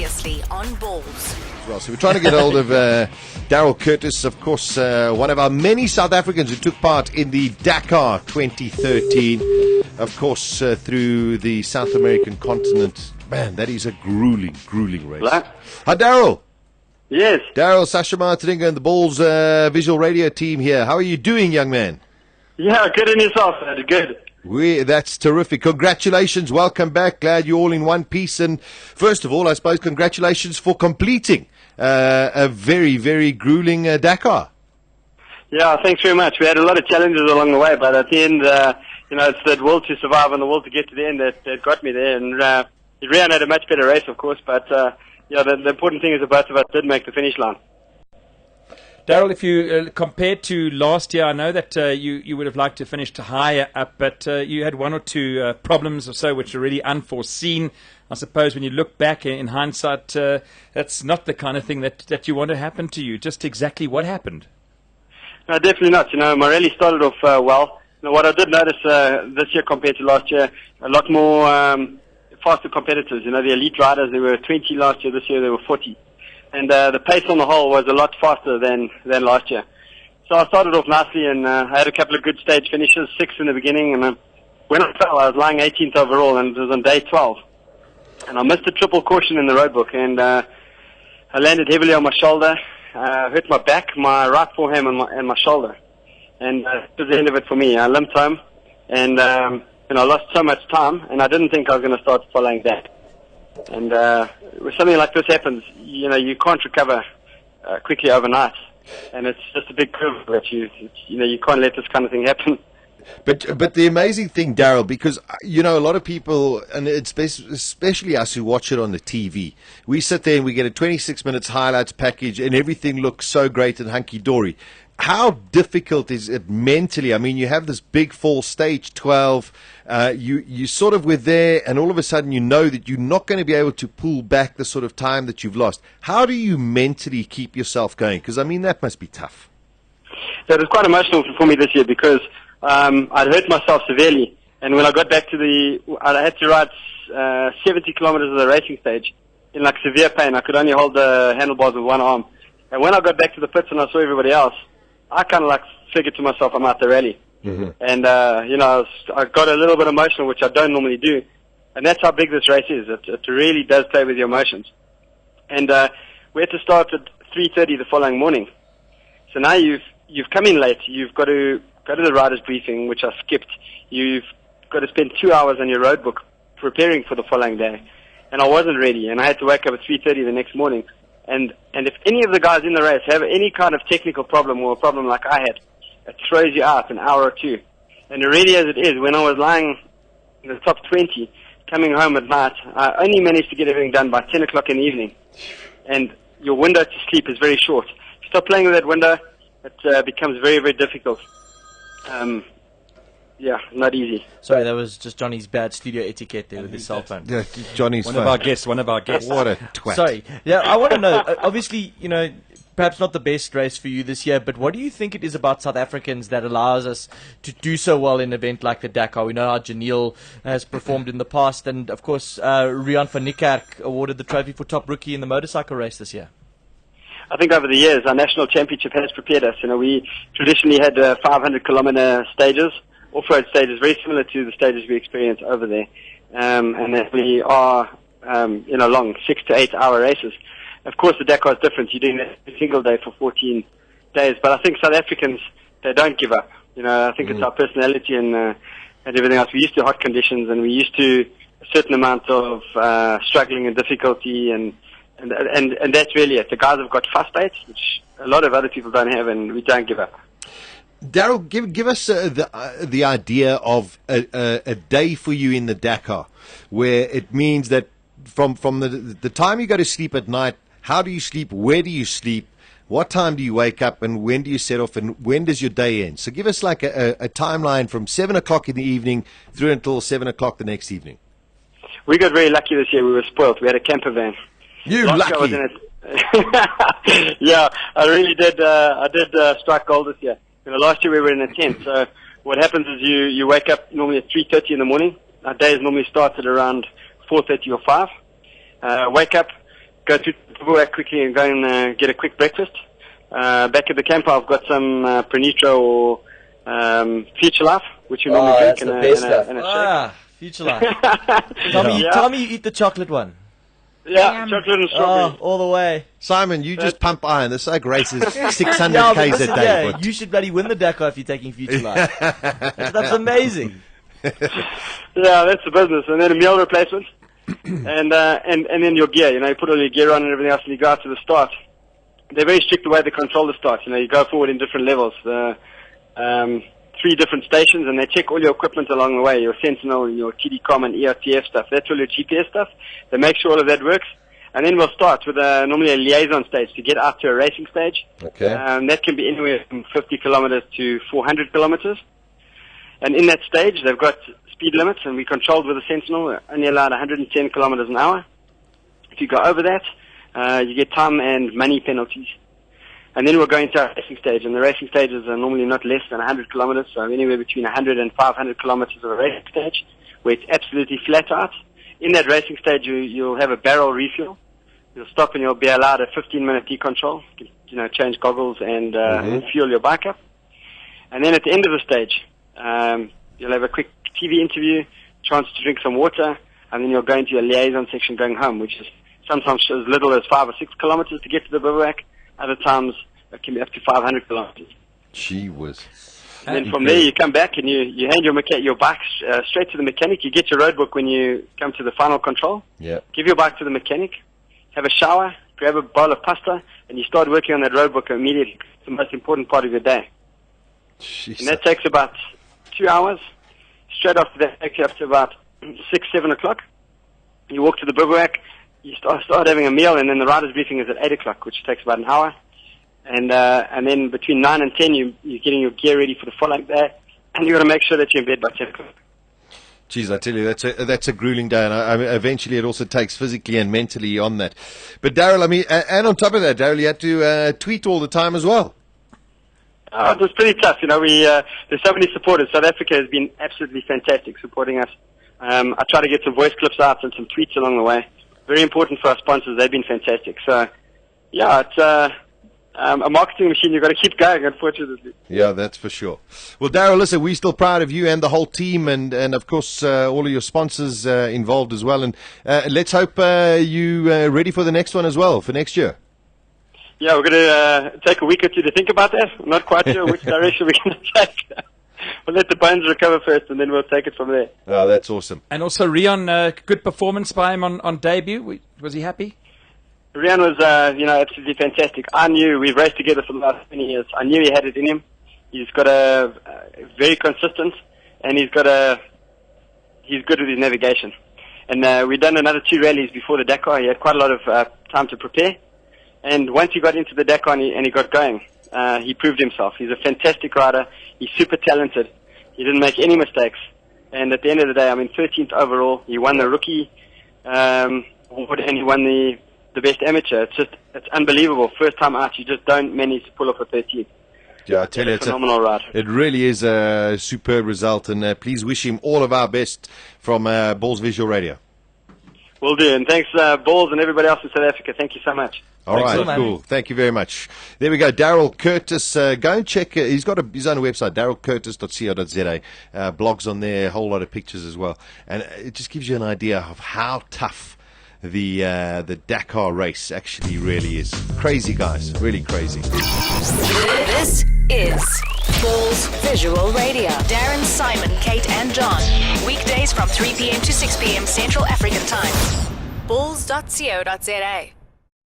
Previously on Ballz. Well, so we're trying to get hold of Darryl Curtis, of course, one of our many South Africans who took part in the Dakar 2013, of course, through the South American continent. Man, that is a grueling race. Hello? Hi, Darryl. Yes. Darryl, Sasha Martininga and the Ballz visual radio team here. How are you doing, young man? Yeah, good in yourself, Ed. Good. That's terrific. Congratulations. Welcome back. Glad you're all in one piece. And first of all, I suppose congratulations for completing a very grueling Dakar. Yeah, thanks very much. We had a lot of challenges along the way, but at the end, it's that will to survive and the will to get to the end that got me there. And Rian had a much better race, of course, but the important thing is that both of us did make the finish line. Darryl, if you compare to last year, I know that you would have liked to finish higher up, but you had one or two problems or so which are really unforeseen. I suppose when you look back in hindsight, that's not the kind of thing that you want to happen to you. Just exactly what happened? No, definitely not. My rally started off well. What I did notice this year compared to last year, a lot more faster competitors. The elite riders, there were 20 last year. This year there were 40. And the pace on the whole was a lot faster than last year. So I started off nicely, and I had a couple of good stage finishes, 6 in the beginning, and when I fell, I was lying 18th overall, and it was on day 12. And I missed a triple caution in the road book, and I landed heavily on my shoulder, hurt my back, my right forearm, and my shoulder. And that was the end of it for me. I limped home, and I lost so much time, and I didn't think I was going to start following that. And when something like this happens, you can't recover quickly overnight, and it's just a big privilege. You can't let this kind of thing happen. But the amazing thing, Darryl, because a lot of people, and it's especially us who watch it on the TV, we sit there and we get a 26 minutes highlights package, and everything looks so great and hunky dory. How difficult is it mentally? I mean, you have this big fall, stage 12. You sort of were there, and all of a sudden you know that you're not going to be able to pull back the sort of time that you've lost. How do you mentally keep yourself going? Because, that must be tough. So it was quite emotional for me this year because I'd hurt myself severely. And when I got back I had to ride 70 kilometers of the racing stage in severe pain. I could only hold the handlebars with one arm. And when I got back to the pits and I saw everybody else, I kind of figured to myself, I'm out the rally. Mm-hmm. And, I got a little bit emotional, which I don't normally do. And that's how big this race is. It really does play with your emotions. And we had to start at 3:30 the following morning. So now you've come in late. You've got to go to the riders' briefing, which I skipped. You've got to spend 2 hours on your road book preparing for the following day. And I wasn't ready, and I had to wake up at 3:30 the next morning. And if any of the guys in the race have any kind of technical problem or a problem like I had, it throws you out an hour or two. And really as it is, when I was lying in the top 20, coming home at night, I only managed to get everything done by 10 o'clock in the evening. And your window to sleep is very short. If you stop playing with that window, it becomes very difficult. Yeah, not easy. Sorry, that was just Johnny's bad studio etiquette there with his cell phone. Yeah, Johnny's one of our guests. What a twat. Sorry. Yeah, I want to know, obviously, perhaps not the best race for you this year, but what do you think it is about South Africans that allows us to do so well in an event like the Dakar? We know how Janelle has performed in the past, and of course, Rian van Niekerk awarded the trophy for top rookie in the motorcycle race this year. I think over the years, our national championship has prepared us. We traditionally had 500-kilometer stages, off-road stages, very similar to the stages we experience over there. And that we are, long 6 to 8 hour races. Of course, the Dakar is different. You're doing that every single day for 14 days. But I think South Africans, they don't give up. I think it's our personality and everything else. We're used to hot conditions, and we're used to a certain amount of struggling and difficulty, and that's really it. The guys have got fast dates, which a lot of other people don't have, and we don't give up. Darryl, give us the idea of a day for you in the Dakar, where it means that from the time you go to sleep at night, how do you sleep, where do you sleep, what time do you wake up, and when do you set off, and when does your day end? So give us a timeline from 7 o'clock in the evening through until 7 o'clock the next evening. We got very lucky this year. We were spoiled. We had a camper van. You lucky. Yeah, I really did. I did strike gold this year. Last year we were in a tent. So what happens is you wake up normally at 3:30 in the morning. Our days normally start at around 4:30 or 5. Wake up, go to the bivouac quickly and go and get a quick breakfast. Back at the camp, I've got some Pronitro or Future Life, which you normally drink that's the best stuff. and a shake. Future Life. Tell me you eat the chocolate one. Yeah, chocolate and strawberry. All the way. Simon, you just pump iron. This like races 600 Yeah, but Ks listen, a day. yeah, you should bloody win the Dakar if you're taking Future Life. That's amazing. Yeah, that's the business. And then a meal replacement. and then your gear. You put all your gear on and everything else, and you go out to the start. They're very strict the way they control the start. You go forward in different levels. 3 different stations, and they check all your equipment along the way, your Sentinel, your TDCOM and ERTF stuff. That's all your GPS stuff. They make sure all of that works. And then we'll start with normally a liaison stage to get out to a racing stage. Okay. That can be anywhere from 50 kilometers to 400 kilometers. And in that stage, they've got speed limits, and we controlled with the Sentinel, only allowed 110 kilometers an hour. If you go over that, you get time and money penalties. And then we're going to our racing stage, and the racing stages are normally not less than 100 kilometers, so anywhere between 100 and 500 kilometers of a racing stage, where it's absolutely flat out. In that racing stage, you'll have a barrel refuel. You'll stop and you'll be allowed a 15-minute decontrol, change goggles and fuel your bike up. And then at the end of the stage, you'll have a quick TV interview, chance to drink some water, and then you'll go into your liaison section going home, which is sometimes as little as 5 or 6 kilometers to get to the bivouac. Other times it can be up to 500 kilometers. Gee whiz. And then from there you come back and you hand your bike straight to the mechanic. You get your road book when you come to the final control. Yeah. Give your bike to the mechanic, have a shower, grab a bowl of pasta, and you start working on that road book immediately. It's the most important part of your day. Jeez. And that takes about 2 hours. Straight after that, it takes you up to about 6, 7 o'clock. You walk to the bivouac, you start having a meal, and then the rider's briefing is at 8 o'clock, which takes about an hour. And then between 9 and 10, you're getting your gear ready for the following day, and you've got to make sure that you're in bed by 10 o'clock. Jeez, I tell you, that's a grueling day, and I mean, eventually it also takes physically and mentally on that. But Darryl, I mean, and on top of that, Darryl, you had to tweet all the time as well. It was pretty tough. There's so many supporters. South Africa has been absolutely fantastic supporting us. I try to get some voice clips out and some tweets along the way. Very important for our sponsors. They've been fantastic. So, yeah, it's a marketing machine. You've got to keep going, unfortunately. Yeah, that's for sure. Well, Darryl, listen, we're still proud of you and the whole team, and of course all of your sponsors involved as well. And let's hope you ready for the next one as well for next year. Yeah, we're going to take a week or two to think about that. I'm not quite sure which direction we're going to take. We'll let the bones recover first, and then we'll take it from there. Oh, that's awesome. And also, Rion, good performance by him on debut. Was he happy? Rian was, absolutely fantastic. I knew, we've raced together for the last 20 years. I knew he had it in him. He's got very consistent, and he's good with his navigation. And we'd done another 2 rallies before the Dakar. He had quite a lot of time to prepare. And once he got into the Dakar and he got going, he proved himself. He's a fantastic rider. He's super talented. He didn't make any mistakes. And at the end of the day, 13th overall. He won the rookie award, and he won the best amateur. It's unbelievable. First time out, you just don't manage to pull off a 13th. Yeah, I tell you, it's a phenomenal ride. It really is a superb result, and please wish him all of our best from Ballz Visual Radio. Will do, and thanks, Ballz and everybody else in South Africa. Thank you so much. All right, cool. Thank you very much. There we go. Darryl Curtis. Go and check. He's got his own website, darrylcurtis.co.za. Blogs on there, a whole lot of pictures as well. And it just gives you an idea of how tough the Dakar race actually really is. Crazy, guys. Really crazy. This is Ballz Visual Radio. Darren, Simon, Kate, and John. Weekdays from 3 p.m. to 6 p.m. Central African Time. Ballz.co.za.